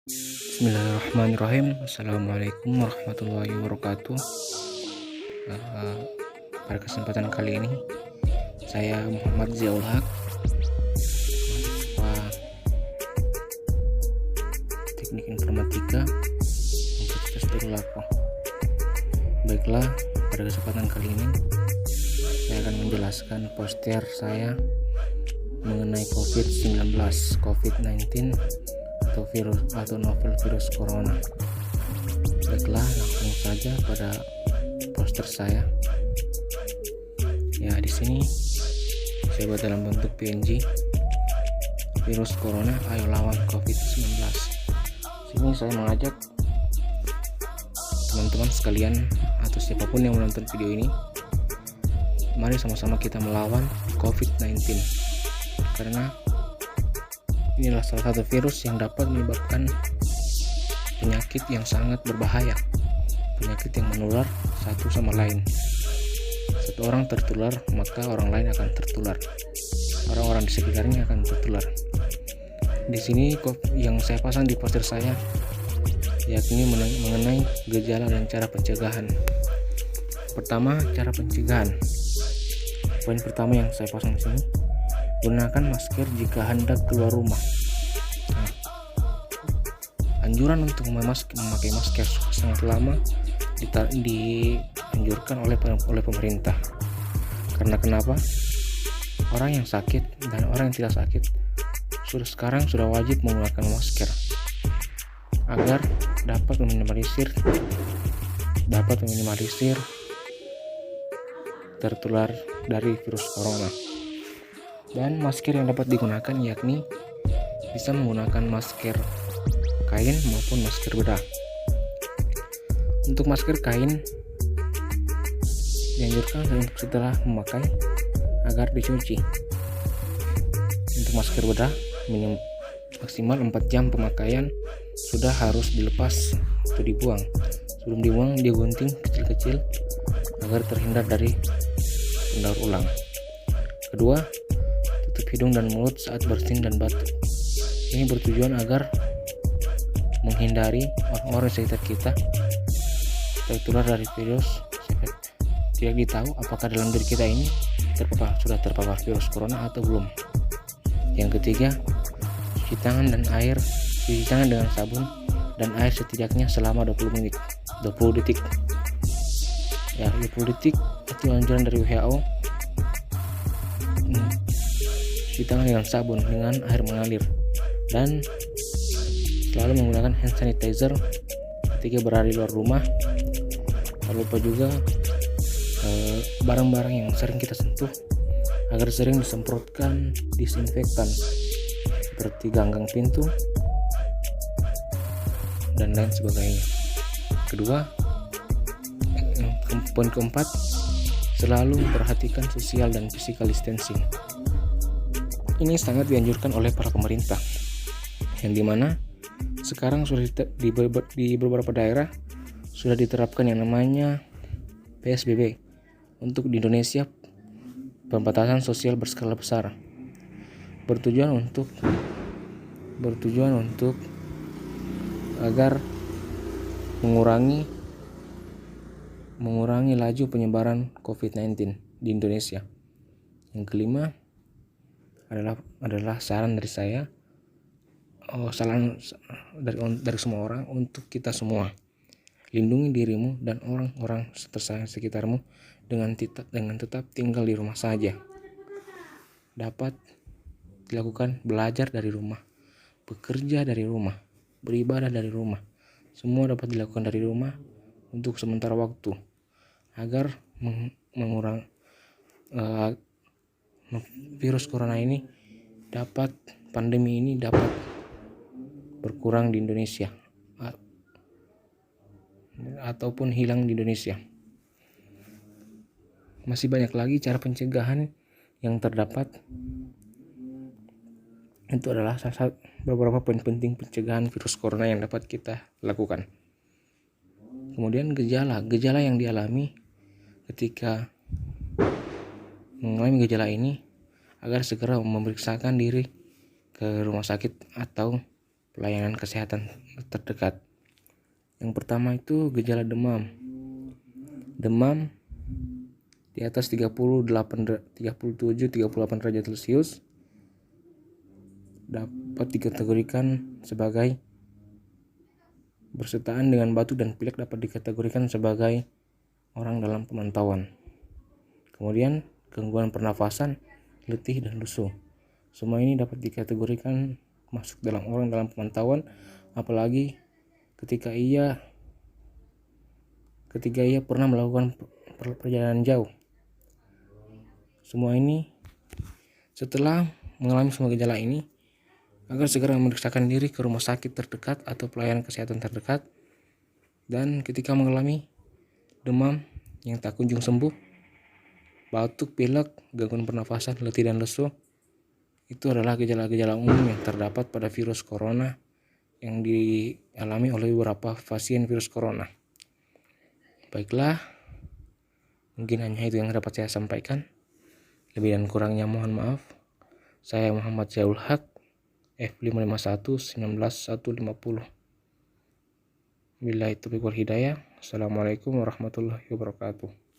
Bismillahirrahmanirrahim. Assalamualaikum warahmatullahi wabarakatuh. Eh, Pada kesempatan kali ini saya Muhammad Ziaul Haq, mahasiswa Teknik Informatika Universitas Trisakti. Baiklah, pada kesempatan kali ini saya akan menjelaskan poster saya mengenai COVID-19 atau novel virus corona. Baiklah, langsung saja pada poster saya. Ya, di sini saya buat dalam bentuk PNG. Virus corona, ayo lawan COVID-19. Sini saya mengajak teman-teman sekalian atau siapapun yang menonton video ini, mari sama-sama kita melawan COVID-19. Karena inilah salah satu virus yang dapat menyebabkan penyakit yang sangat berbahaya, penyakit yang menular satu sama lain. Satu orang tertular, maka orang lain akan tertular, orang-orang di sekitarnya akan tertular. Di sini yang saya pasang di poster saya yakni mengenai gejala dan cara pencegahan. Pertama, cara pencegahan. Poin pertama yang saya pasang di sini, gunakan masker jika hendak keluar rumah. Anjuran untuk memakai masker sangat lama dianjurkan oleh pemerintah. Karena kenapa? Orang yang sakit dan orang yang tidak sakit sekarang sudah wajib menggunakan masker agar dapat meminimalisir tertular dari virus corona. Dan masker yang dapat digunakan yakni bisa menggunakan masker kain maupun masker bedah. Untuk masker kain dianjurkan setelah memakai agar dicuci. Untuk masker bedah maksimal 4 jam pemakaian sudah harus dilepas atau dibuang. Sebelum dibuang dia gunting kecil-kecil agar terhindar dari pendaur ulang. Kedua, tutup hidung dan mulut saat bersin dan batuk. Ini bertujuan agar menghindari orang-orang sekitar kita tertular dari virus. Tidak ditahu apakah dalam diri kita ini sudah terpapar virus corona atau belum. Yang ketiga, cuci tangan dengan sabun dan air setidaknya selama 20 detik. Ya, 20 detik itu anjuran dari WHO. Cuci tangan dengan sabun dengan air mengalir dan selalu menggunakan hand sanitizer ketika berada di luar rumah. Tak lupa juga barang-barang yang sering kita sentuh agar sering disemprotkan disinfektan seperti ganggang pintu dan lain sebagainya. Kedua, poin keempat, selalu perhatikan sosial dan physical distancing. Ini sangat dianjurkan oleh para pemerintah, yang dimana sekarang sudah di beberapa daerah sudah diterapkan yang namanya PSBB. Untuk di Indonesia, pembatasan sosial berskala besar, bertujuan untuk agar mengurangi laju penyebaran COVID-19 di Indonesia. Yang kelima adalah saran dari saya, saran dari semua orang untuk kita semua. Lindungi dirimu dan orang-orang tersayang sekitarmu dengan tetap tinggal di rumah saja. Dapat dilakukan belajar dari rumah, bekerja dari rumah, beribadah dari rumah. Semua dapat dilakukan dari rumah untuk sementara waktu agar mengurangi virus corona ini pandemi ini dapat berkurang di Indonesia ataupun hilang di Indonesia. Masih banyak lagi cara pencegahan yang terdapat. Itu adalah beberapa poin penting pencegahan virus corona yang dapat kita lakukan. Kemudian gejala yang dialami ketika mengalami gejala ini, agar segera memeriksakan diri ke rumah sakit atau pelayanan kesehatan terdekat. Yang pertama itu gejala demam. Demam di atas 37-38 derajat Celcius dapat dikategorikan sebagai bersertaan dengan batuk dan pilek, dapat dikategorikan sebagai orang dalam pemantauan. Kemudian gangguan pernafasan, letih dan lesu. Semua ini dapat dikategorikan masuk dalam orang dalam pemantauan, apalagi ketika ia pernah melakukan perjalanan jauh. Semua ini setelah mengalami semua gejala ini, agar segera memeriksakan diri ke rumah sakit terdekat atau pelayanan kesehatan terdekat. Dan ketika mengalami demam yang tak kunjung sembuh, batuk, pilek, gangguan pernafasan, letih dan lesu, itu adalah gejala-gejala umum yang terdapat pada virus corona yang dialami oleh beberapa pasien virus corona. Baiklah, mungkin hanya itu yang dapat saya sampaikan. Lebih dan kurangnya mohon maaf. Saya Muhammad Zaul Haq, F551-19150. Billahi taufiq wal hidayah. Assalamualaikum warahmatullahi wabarakatuh.